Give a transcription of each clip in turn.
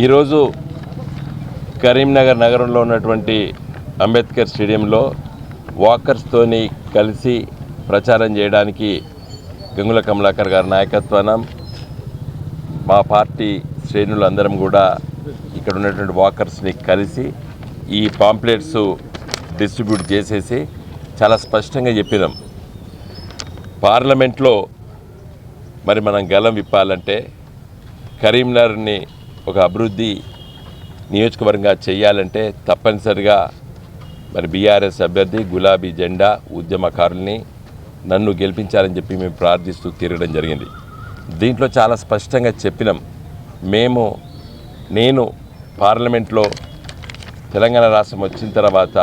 ఈరోజు కరీంనగర్ నగరంలో ఉన్నటువంటి అంబేద్కర్ స్టేడియంలో వాకర్స్తోని కలిసి ప్రచారం చేయడానికి గంగుల కమలాకర్ గారి నాయకత్వాన మా పార్టీ శ్రేణులందరం కూడా ఇక్కడ ఉన్నటువంటి వాకర్స్ని కలిసి ఈ పాంప్లెట్స్ డిస్ట్రిబ్యూట్ చేసేసి చాలా స్పష్టంగా చెప్పినాం. పార్లమెంట్లో మరి మనం గలం విప్పాలంటే కరీంనగర్ని ఒక అభివృద్ధి నియోజకవర్గంగా చేయాలంటే తప్పనిసరిగా మరి బీఆర్ఎస్ అభ్యర్థి గులాబీ జెండా ఉద్యమకారుల్ని నన్ను గెలిపించాలని చెప్పి మేము ప్రార్థిస్తూ తిరగడం జరిగింది. దీంట్లో చాలా స్పష్టంగా చెప్పినాం. నేను పార్లమెంట్లో తెలంగాణ రాష్ట్రం వచ్చిన తర్వాత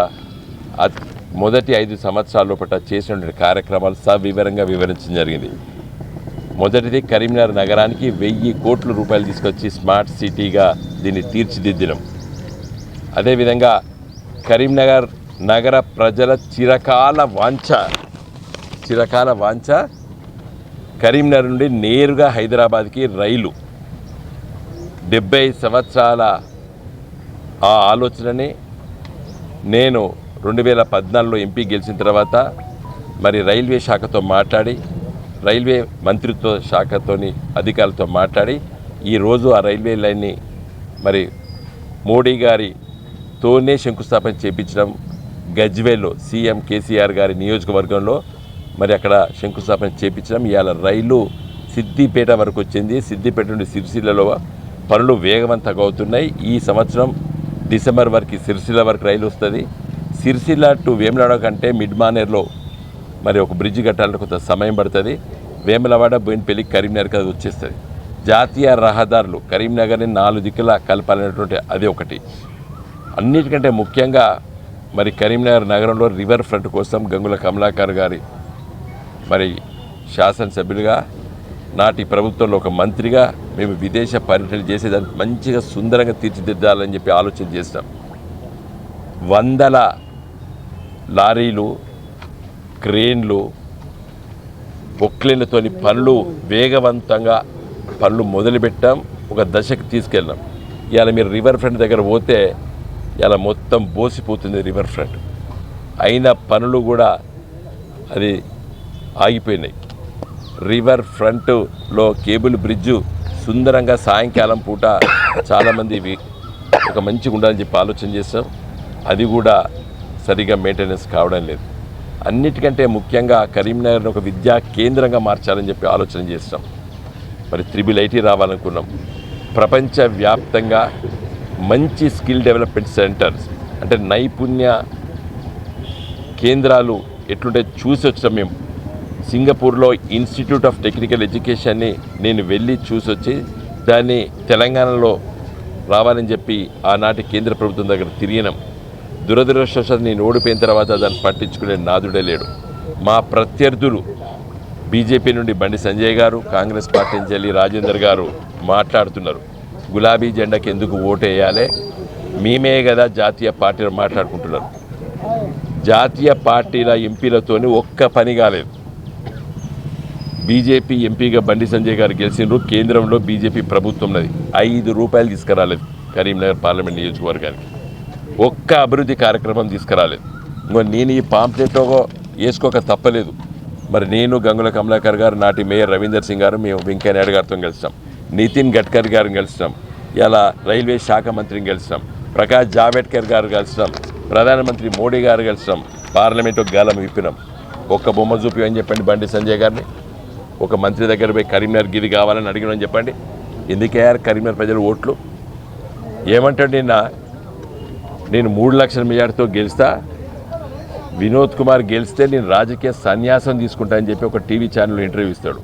మొదటి 5 సంవత్సరాల లోపల చేసినటువంటి కార్యక్రమాలు సవివరంగా వివరించడం జరిగింది. మొదటిది కరీంనగర్ నగరానికి 1000 కోట్ల రూపాయలు తీసుకొచ్చి స్మార్ట్ సిటీగా దీన్ని తీర్చిదిద్దినాం. అదేవిధంగా కరీంనగర్ నగర ప్రజల చిరకాల వాంఛ కరీంనగర్ నుండి నేరుగా హైదరాబాద్కి రైలు. 70 సంవత్సరాల ఆ ఆలోచనని నేను 2014లో ఎంపీ గెలిచిన తర్వాత మరి రైల్వే శాఖతో మాట్లాడి రైల్వే మంత్రిత్వ శాఖతోని అధికారులతో మాట్లాడి ఈరోజు ఆ రైల్వే లైన్ని మరి మోడీ గారితోనే శంకుస్థాపన చేయించడం. గజ్వేల్లో సీఎం కేసీఆర్ గారి నియోజకవర్గంలో మరి అక్కడ శంకుస్థాపన చేయించడం. ఇవాళ రైలు సిద్దిపేట వరకు వచ్చింది. సిద్దిపేట నుండి సిరిసిల్లలో పనులు వేగవంతంగా అవుతున్నాయి. ఈ సంవత్సరం డిసెంబర్ వరకు సిరిసిల్ల వరకు రైలు వస్తుంది. సిరిసిల్ల టు వేములవాడ కంటే మిడ్మానేర్లో మరి ఒక బ్రిడ్జ్ కట్టాలంటే కొంత సమయం పడుతుంది. వేములవాడ బోయినపల్లి కరీంనగర్కి అది వచ్చేస్తుంది. జాతీయ రహదారులు కరీంనగర్ని 4 దిక్కులా కలపాలనేటువంటి అదే ఒకటి. అన్నిటికంటే ముఖ్యంగా మరి కరీంనగర్ నగరంలో రివర్ ఫ్రంట్ కోసం గంగుల కమలాకర్ గారి మరి శాసనసభ్యులుగా నాటి ప్రభుత్వంలో ఒక మంత్రిగా మేము విదేశ పర్యటనలు చేసేదానికి మంచిగా సుందరంగా తీర్చిదిద్దాలని చెప్పి ఆలోచన చేస్తాం. 100 లారీలు, క్రేన్లు, బొక్లెన్లతోని పనులు వేగవంతంగా మొదలుపెట్టాం. ఒక దశకు తీసుకెళ్ళాం. ఇవాళ మీరు రివర్ ఫ్రంట్ దగ్గర పోతే ఇలా మొత్తం బోసిపోతుంది రివర్ ఫ్రంట్. అయిన పనులు కూడా అది ఆగిపోయినాయి. రివర్ ఫ్రంట్లో కేబుల్ బ్రిడ్జు సుందరంగా సాయంకాలం పూట చాలామంది ఒక మంచిగా ఉండాలని చెప్పి ఆలోచన చేస్తాం. అది కూడా సరిగా మెయింటెనెన్స్ కావడం లేదు. అన్నిటికంటే ముఖ్యంగా కరీంనగర్ను ఒక విద్యా కేంద్రంగా మార్చాలని చెప్పి ఆలోచన చేస్తాం. మరి IIIT రావాలనుకున్నాం. ప్రపంచవ్యాప్తంగా మంచి స్కిల్ డెవలప్మెంట్ సెంటర్స్ అంటే నైపుణ్య కేంద్రాలు ఎట్లుంటే చూసి వచ్చాం. మేము సింగపూర్లో ఇన్స్టిట్యూట్ ఆఫ్ టెక్నికల్ ఎడ్యుకేషన్ని నేను వెళ్ళి చూసొచ్చి దాన్ని తెలంగాణలో రావాలని చెప్పి ఆనాటి కేంద్ర ప్రభుత్వం దగ్గర తిరిగినాం. దురదృష్టవశాత్తు నేను ఓడిపోయిన తర్వాత దాన్ని పట్టించుకునే నాదుడే లేడు. మా ప్రత్యర్థులు బీజేపీ నుండి బండి సంజయ్ గారు, కాంగ్రెస్ పార్టీ నుంచి వెళ్ళి రాజేందర్ గారు మాట్లాడుతున్నారు. గులాబీ జెండాకి ఎందుకు ఓటేయాలి, మేమే కదా జాతీయ పార్టీలు మాట్లాడుకుంటున్నారు. జాతీయ పార్టీల ఎంపీలతోని ఒక్క పని కాలేదు. బీజేపీ ఎంపీగా బండి సంజయ్ గారు గెలిచినారు. కేంద్రంలో బీజేపీ ప్రభుత్వం ఉన్నది. 5 రూపాయలు తీసుకురాలేదు కరీంనగర్ పార్లమెంట్ నియోజకవర్గానికి. ఒక్క అభివృద్ధి కార్యక్రమం తీసుకురాలేదు. నేను ఈ పాంప్లెట్లో వేసుకోక తప్పలేదు. మరి నేను గంగుల కమలాకర్ గారు, నాటి మేయర్ రవీందర్ సింగ్ గారు, మేము వెంకయ్య నాయుడు గారితో కలిసినాం. నితిన్ గడ్కరీ గారిని కలిసినాం. ఇలా రైల్వే శాఖ మంత్రిని కలిసినాం. ప్రకాష్ జావడేకర్ గారు కలిసినాం. ప్రధానమంత్రి మోడీ గారు కలిసినాం. పార్లమెంటు గలం విప్పినాం. ఒక్క బొమ్మ చూపి అని చెప్పండి బండి సంజయ్ గారిని. ఒక మంత్రి దగ్గర పోయి కరీంనగర్ గిరి కావాలని అడిగినని చెప్పండి. ఎందుకయ్యారు కరీంనగర్ ప్రజలు ఓట్లు? ఏమంటాడు నేను 3 లక్షల మెజార్టీతో గెలుస్తా, వినోద్ కుమార్ గెలిస్తే నేను రాజకీయ సన్యాసం తీసుకుంటా అని చెప్పి ఒక టీవీ ఛానల్లో ఇంటర్వ్యూ ఇస్తాడు.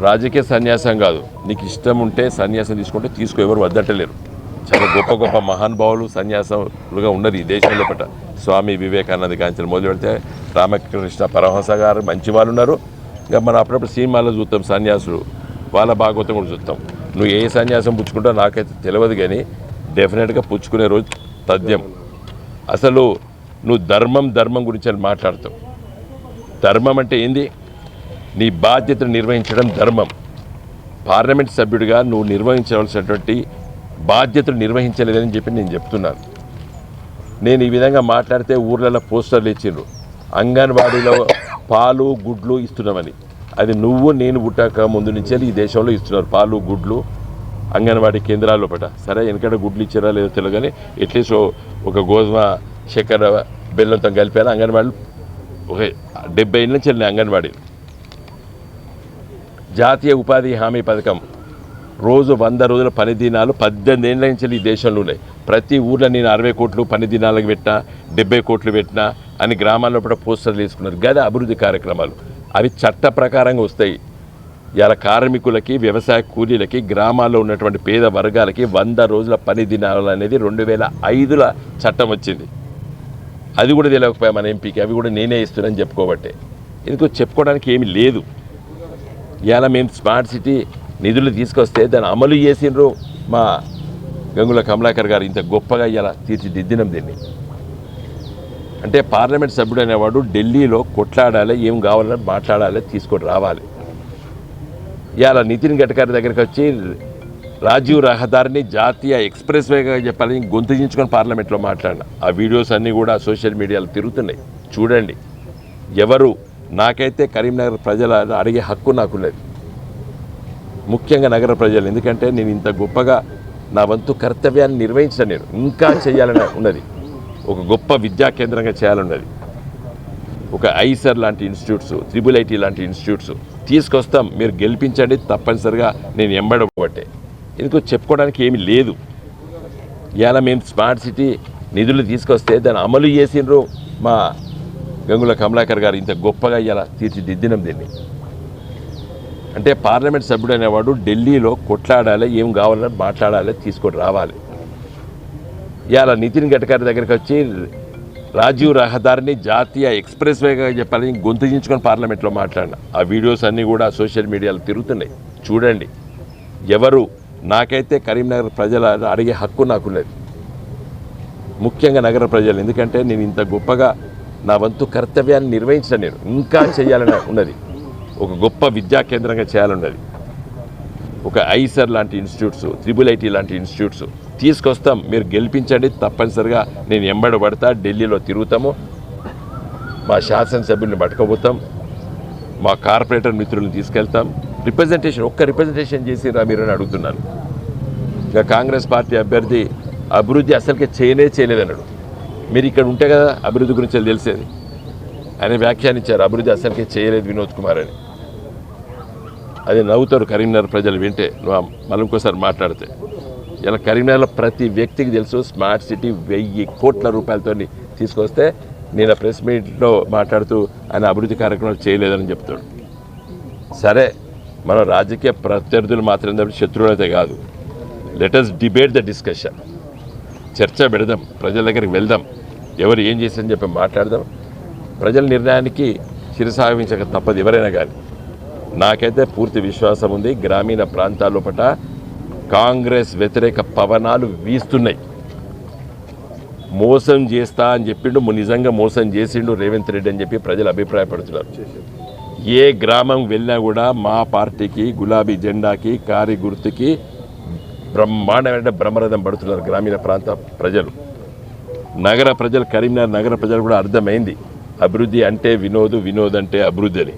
రాజకీయ సన్యాసం కాదు, నీకు ఇష్టం ఉంటే సన్యాసం తీసుకుంటే తీసుకో, ఎవరు వద్దట్టలేరు. చాలా గొప్ప మహానుభావులు సన్యాసులుగా ఉన్నది ఈ దేశంలో పట్ల. స్వామి వివేకానంద కాంచెలు మొదలు పెడితే రామకృష్ణ పరమహంస గారు మంచి వాళ్ళు ఉన్నారు. ఇంకా మనం అప్పుడప్పుడు సినిమాలో చూస్తాం సన్యాసులు, వాళ్ళ భాగవతం కూడా చూస్తాం. నువ్వు ఏ సన్యాసం పుచ్చుకుంటావు నాకైతే తెలియదు, కానీ డెఫినెట్గా పుచ్చుకునే రోజు తథ్యం. అసలు నువ్వు ధర్మం గురించి అని మాట్లాడతావు. ధర్మం అంటే ఏంది? నీ బాధ్యతను నిర్వహించడం ధర్మం. పార్లమెంట్ సభ్యుడిగా నువ్వు నిర్వహించవలసినటువంటి బాధ్యతలు నిర్వహించలేదని చెప్పి నేను చెప్తున్నాను. నేను ఈ విధంగా మాట్లాడితే ఊర్లలో పోస్టర్లు ఇచ్చిండ్రు, అంగన్వాడీలో పాలు గుడ్లు ఇస్తున్నామని. అది నువ్వు నేను పుట్టాక ముందు నుంచే ఈ దేశంలో ఇస్తున్నారు పాలు గుడ్లు అంగన్వాడీ కేంద్రాల లోపల. సరే వెనకడ గుడ్లు ఇచ్చారా లేదో తెలియదు, కానీ అట్లీస్ట్ ఒక గోధుమ చక్కెర బెల్లంతో కలిపారు అంగన్వాడీలు. ఒక 70 ఏళ్ళ నుంచి వెళ్ళినాయి అంగన్వాడీలు. జాతీయ ఉపాధి హామీ పథకం రోజు 100 రోజుల పని దినాలు 18 ఏళ్ళ నుంచి ఈ దేశంలో ఉన్నాయి. ప్రతి ఊర్లో నేను 60 కోట్లు పని దినాలకు పెట్టినా 70 కోట్లు పెట్టినా అని గ్రామాల్లో కూడా పోస్టర్లు వేసుకున్నారు. గది అభివృద్ధి కార్యక్రమాలు. అవి చట్ట ప్రకారంగా వస్తాయి. ఇలా కార్మికులకి వ్యవసాయ కూలీలకి గ్రామాల్లో ఉన్నటువంటి పేద వర్గాలకి 100 రోజుల పని దినాలు అనేది 2005లో చట్టం వచ్చింది. అది కూడా తెలియకపోయా మన ఎంపీకి. అవి కూడా నేనే ఇస్తున్నానని చెప్పుకోబట్టే. ఎందుకు చెప్పుకోవడానికి ఏమీ లేదు. ఇలా మేము స్మార్ట్ సిటీ నిధులు తీసుకొస్తే దాన్ని అమలు చేసిండ్రు మా గంగుల కమలాకర్ గారు. ఇంత గొప్పగా ఇలా తీర్చిదిద్దినం దీన్ని. అంటే పార్లమెంట్ సభ్యుడు అనేవాడు ఢిల్లీలో కొట్లాడాలి, ఏం కావాలని మాట్లాడాలి, తీసుకొని రావాలి. ఇవాళ నితిన్ గడ్కరీ దగ్గరికి వచ్చి రాజీవ్ రహదారిని జాతీయ ఎక్స్ప్రెస్ వేగా చెప్పాలని గొంతు దించుకొని పార్లమెంట్లో మాట్లాడిన ఆ వీడియోస్ అన్నీ కూడా సోషల్ మీడియాలో తిరుగుతున్నాయి, చూడండి. ఎవరు నాకైతే కరీంనగర్ ప్రజల అడిగే హక్కు నాకున్నది, ముఖ్యంగా నగర ప్రజలు. ఎందుకంటే నేను ఇంత గొప్పగా నా వంతు కర్తవ్యాన్ని నిర్వహించిన, నేను ఇంకా చేయాలని ఉన్నది. ఒక గొప్ప విద్యా కేంద్రంగా చేయాలన్నది. ఒక ఐసర్ లాంటి ఇన్స్టిట్యూట్స్, IIIT లాంటి ఇన్స్టిట్యూట్స్ తీసుకొస్తాం, మీరు గెలిపించండి, తప్పనిసరిగా నేను ఎంబడబట్టే. ఎందుకు చెప్పుకోవడానికి ఏమీ లేదు. ఇలా మేము స్మార్ట్ సిటీ నిధులు తీసుకొస్తే దాన్ని అమలు చేసిండ్రు మా గంగుల కమలాకర్ గారు. ఇంత గొప్పగా ఇలా తీర్చిదిద్దినం దీన్ని. అంటే పార్లమెంట్ సభ్యుడు అనేవాడు ఢిల్లీలో కొట్లాడాలి, ఏం కావాలని మాట్లాడాలి, తీసుకొని రావాలి. ఇలా నితిన్ గడ్కరీ దగ్గరికి వచ్చి రాజీవ్ రహదారిని జాతీయ ఎక్స్ప్రెస్ వేగా చెప్పాలని గొంతు దించుకొని పార్లమెంట్లో మాట్లాడిన ఆ వీడియోస్ అన్నీ కూడా సోషల్ మీడియాలో తిరుగుతున్నాయి, చూడండి. ఎవరు నాకైతే కరీంనగర్ ప్రజల అడిగే హక్కు నాకున్నది, ముఖ్యంగా నగర ప్రజలు. ఎందుకంటే నేను ఇంత గొప్పగా నా వంతు కర్తవ్యాన్ని నిర్వహించిన, నేను ఇంకా చేయాలని ఉన్నది. ఒక గొప్ప విద్యా కేంద్రంగా చేయాలన్నది. ఒక ఐసర్ లాంటి ఇన్స్టిట్యూట్స్, IIIT లాంటి ఇన్స్టిట్యూట్స్ తీసుకొస్తాం, మీరు గెలిపించండి, తప్పనిసరిగా నేను ఎంబడబడతా, ఢిల్లీలో తిరుగుతాము, మా శాసనసభ్యుల్ని పట్టుకోబోతాం, మా కార్పొరేటర్ మిత్రులను తీసుకెళ్తాం. ఒక్క రిప్రజెంటేషన్ చేసిరా మీరు అని అడుగుతున్నాను. ఇంకా కాంగ్రెస్ పార్టీ అభ్యర్థి అభివృద్ధి అసలుకే చేయలేదన్నాడు. మీరు ఇక్కడ ఉంటే కదా అభివృద్ధి గురించి తెలిసేది. ఆయన వ్యాఖ్యానించారు, అభివృద్ధి అసలుకే చేయలేదు వినోద్ కుమార్ అని. అది నవ్వుతారు కరీంనగర్ ప్రజలు వింటే, నువ్వు మళ్ళీ ఇంకోసారి మాట్లాడితే. ఇలా కరీంనగర్లో ప్రతి వ్యక్తికి తెలుసు స్మార్ట్ సిటీ 1000 కోట్ల రూపాయలతో తీసుకొస్తే, నేను ప్రెస్ మీట్లో మాట్లాడుతూ ఆయన అభివృద్ధి కార్యక్రమాలు చేయలేదని చెప్తాడు. సరే, మనం రాజకీయ ప్రత్యర్థులు మాత్రం తప్ప శత్రువులైతే కాదు. Let us debate the discussion. చర్చ పెడదాం, ప్రజల దగ్గరికి వెళ్దాం, ఎవరు ఏం చేశారని చెప్పి మాట్లాడదాం. ప్రజల నిర్ణయానికి శిరసావహించక తప్పదు ఎవరైనా కానీ. నాకైతే పూర్తి విశ్వాసం ఉంది, గ్రామీణ ప్రాంతాల లోపల కాంగ్రెస్ వ్యతిరేక పవనాలు వీస్తున్నాయి. మోసం చేస్తా అని చెప్పిండు, నిజంగా మోసం చేసిండు రేవంత్ రెడ్డి అని చెప్పి ప్రజలు అభిప్రాయపడుతున్నారు. ఏ గ్రామం వెళ్ళినా కూడా మా పార్టీకి, గులాబీ జెండాకి, కారి గుర్తుకి బ్రహ్మాండమైన బ్రహ్మరథం పడుతున్నారు గ్రామీణ ప్రాంత ప్రజలు. నగర ప్రజలు, కరీంనగర్ నగర ప్రజలు కూడా అర్థమైంది అభివృద్ధి అంటే వినోద్, వినోద్ అంటే అభివృద్ధి అని.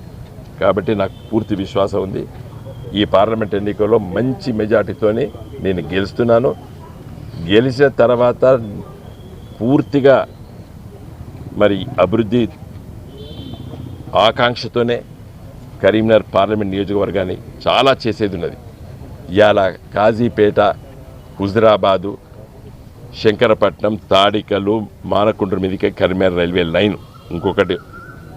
కాబట్టి నాకు పూర్తి విశ్వాసం ఉంది, ఈ పార్లమెంట్ ఎన్నికల్లో మంచి మెజార్టీతోనే నేను గెలుస్తున్నాను. గెలిచిన తర్వాత పూర్తిగా మరి అభివృద్ధి ఆకాంక్షతోనే కరీంనగర్ పార్లమెంట్ నియోజకవర్గాన్ని చాలా చేసేది ఉన్నది. ఇవాళ కాజీపేట, హుజరాబాదు, శంకరపట్నం, తాడికలు, మానకుండ్ర మీదకే కరీంనగర్ రైల్వే లైన్. ఇంకొకటి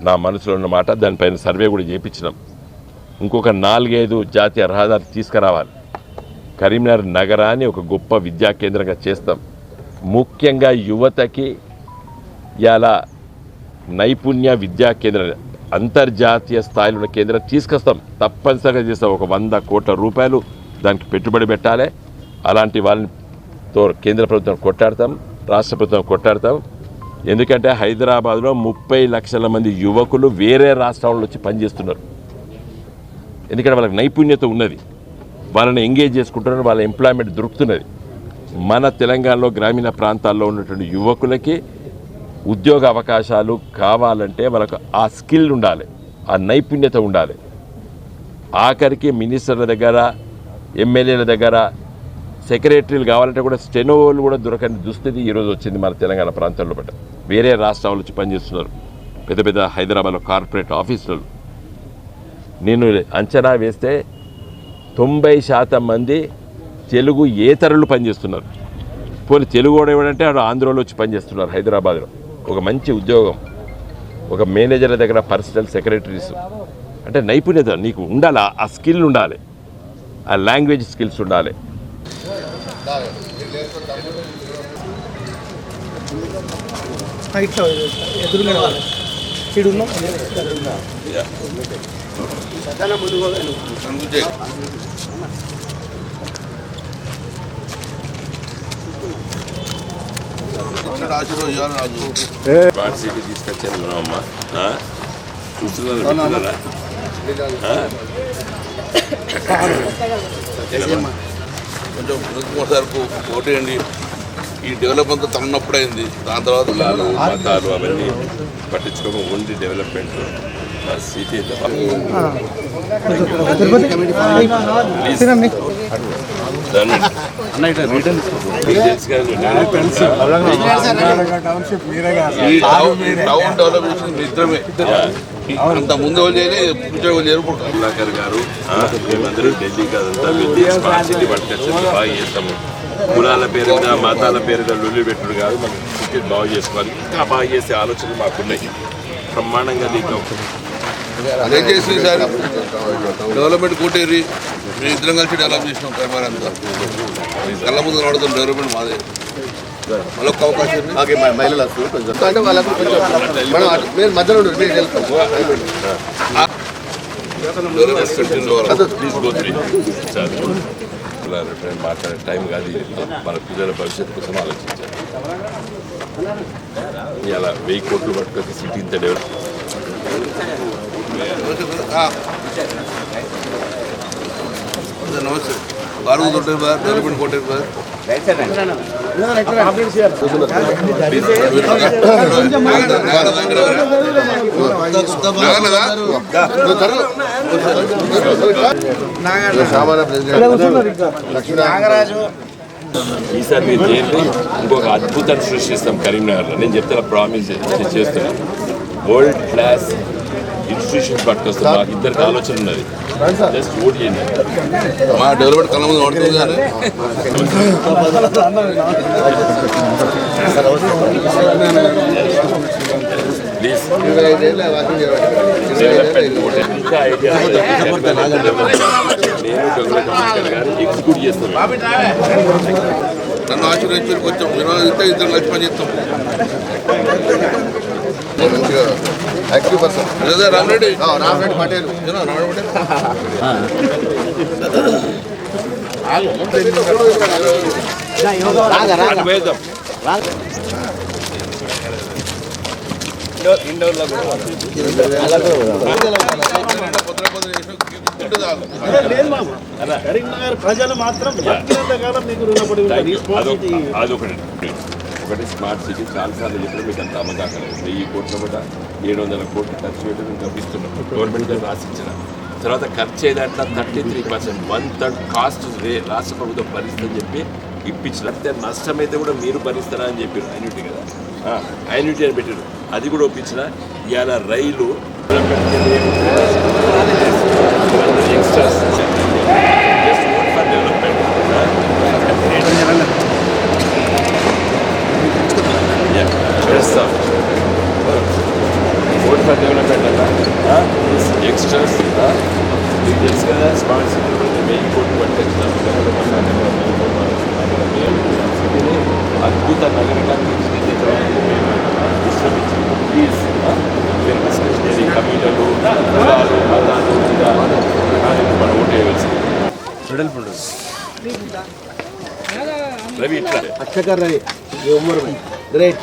నా మనసులో ఉన్న మాట, దానిపైన సర్వే కూడా చేయించినాం. ఇంకొక 4-5 జాతీయ రహదారి తీసుకురావాలి. కరీంనగర్ నగరాన్ని ఒక గొప్ప విద్యా కేంద్రంగా చేస్తాం. ముఖ్యంగా యువతకి ఇలా నైపుణ్య విద్యా కేంద్రం, అంతర్జాతీయ స్థాయిలో ఉన్న కేంద్రం తీసుకొస్తాం, తప్పనిసరిగా చేస్తాం. ఒక 100 కోట్ల రూపాయలు దానికి పెట్టుబడి పెట్టాలి. అలాంటి వాళ్ళతో కేంద్ర ప్రభుత్వం కొట్టాడతాం, రాష్ట్ర ప్రభుత్వం కొట్టాడతాం. ఎందుకంటే హైదరాబాద్లో 30 లక్షల మంది యువకులు వేరే రాష్ట్రాల వచ్చి పనిచేస్తున్నారు. ఎందుకంటే వాళ్ళకి నైపుణ్యత ఉన్నది, వాళ్ళని ఎంగేజ్ చేసుకుంటున్నారు, వాళ్ళ ఎంప్లాయ్మెంట్ దొరుకుతున్నది. మన తెలంగాణలో గ్రామీణ ప్రాంతాల్లో ఉన్నటువంటి యువకులకి ఉద్యోగ అవకాశాలు కావాలంటే వాళ్ళకు ఆ స్కిల్ ఉండాలి, ఆ నైపుణ్యత ఉండాలి. ఆఖరికి మినిస్టర్ల దగ్గర, ఎమ్మెల్యేల దగ్గర, సెక్రటరీలు కావాలంటే కూడా స్టెనోలు కూడా దొరకని దుస్థితి ఈరోజు వచ్చింది మన తెలంగాణ ప్రాంతంలో. బట్ వేరే రాష్ట్రాల నుంచి పనిచేస్తున్నారు పెద్ద పెద్ద హైదరాబాద్లో కార్పొరేట్ ఆఫీసులు. నేను అంచనా వేస్తే 90% మంది తెలుగు ఏతరులు పనిచేస్తున్నారు. పోనీ తెలుగు కూడా ఏమంటే ఆడు ఆంధ్రలో వచ్చి పనిచేస్తున్నారు హైదరాబాద్లో. ఒక మంచి ఉద్యోగం, ఒక మేనేజర్ల దగ్గర పర్సనల్ సెక్రటరీస్. అంటే నైపుణ్యత నీకు ఉండాలి, ఆ స్కిల్ ఉండాలి, ఆ లాంగ్వేజ్ స్కిల్స్ ఉండాలి. వాట్సాప్ తీసుకొచ్చాను అమ్మా, చూస్తున్నారా? కొంచెం సార్కు ఓటేయండి. ఈ డెవలప్మెంట్ తన్నప్పుడు అయింది. దాని తర్వాత మతాలు అవన్నీ పట్టించుకోక only development city. Town development ఇద్దరమే. అంత ముందు కమలాకర్ గారు మేమందరూ ఢిల్లీకి అదంతా వెళ్ళి స్మార్ట్ సిటీ పట్టుకొచ్చి బాగా చేస్తాము. కులాల పేరు మీద, మతాల పేరు మీద లొల్లి పెట్టుడు కాదు, మనం సిటీ బాగు చేసుకోవాలి. ఇంకా బాగా చేసే ఆలోచనలు మాకున్నాయి. బ్రహ్మాండంగా దీంట్లో అదే చేసి సార్ డెవలప్మెంట్ కోటేరి మేము ఇద్దరం కలిసి డెవలప్ చేసినాం. కెమెరా అంతా కళ్ళ ముందు నడుతున్న డెవలప్మెంట్ మాదే. మళ్ళీ ఒక అవకాశం మహిళలు వస్తుంది కొంచెం అంటే వాళ్ళకు కొంచెం మధ్యలో మాట్లాడే టైం కాదు, మన పిల్లల భవిష్యత్తు కోసం ఆలోచించాలి. ఇలా 1000 కోట్లు పట్టుకొచ్చి సిటీ ఇంత డెవలప్. నమస్తే బారు కొట్టారు సార్, డెవలప్మెంట్ కొట్టారు సార్. ఈసారి మీరు చేయండి, ఇంకొక అద్భుతాన్ని సృష్టిస్తాం కరీంనగర్లో. నేను చెప్తాను, ప్రామిస్ చేస్తున్నాను. వరల్డ్ క్లాస్ ఇన్స్టిట్యూషన్స్ పట్టుకొస్తాం. మాకు ఇద్దరికి ఆలోచన ఉన్నది. జస్ట్ ఓట్ చేయండి. మా డెవలప్మెంట్ కళ్ళ ముందు నడుతుంది కానీ ప్లీజ్ ఇంకా ఐడియా ఎగ్జిక్యూట్ చేస్తాను. నన్ను ఆశీర్వదించి కొంచెం ఇద్దరు కలిసి పని చేస్తాం. యాక్టివ్ పర్సన్ రామరెడ్డి పటేల్ కరీంనగర్ ప్రజలు మాత్రం ఒకటి స్మార్ట్ సిటీ చాలాసార్లు చెప్పిన మీకు అంత అవగాహన. 1000 కోట్ల కూడా 700 కోట్లు ఖర్చు చేయడం ఇంకా ఇస్తున్నాం. గవర్నమెంట్ గారు రాసిచ్చిన తర్వాత ఖర్చు అయ్యేదాంట్లో 33%, 1/3 కాస్ట్ రాష్ట్ర ప్రభుత్వం భరిస్తుందని చెప్పి ఇప్పించిన. నష్టం అయితే కూడా మీరు భరిస్తారా అని చెప్పారు. యాన్యుటీ కదా, యాన్యుటీ అని పెట్టారు. అది కూడా ఒప్పించిన. ఇవాళ రైలు ఎక్స్ట్రాస్ డెవలప్మెంట్ చేస్తాం. ఓట్ ఫర్ డెవలప్మెంట్ అన్న ఎక్స్ట్రాస్ మీకు తెలుసు కదా. స్మార్ట్ సిటీ 1000 కోట్లు పట్టొచ్చినాం. సిటీని అద్భుత నగరంగా తీర్చిదిద్దడానికి విశ్రమించి ప్లీజ్ మీరు డిస్కస్ చేసి కమ్యూనలు, కులాలు, మతాలు మీద మనం ఓటు వేయవలసింది. రవి ఇట్లా अच्छा कर रहे ये उम्र में ग्रेट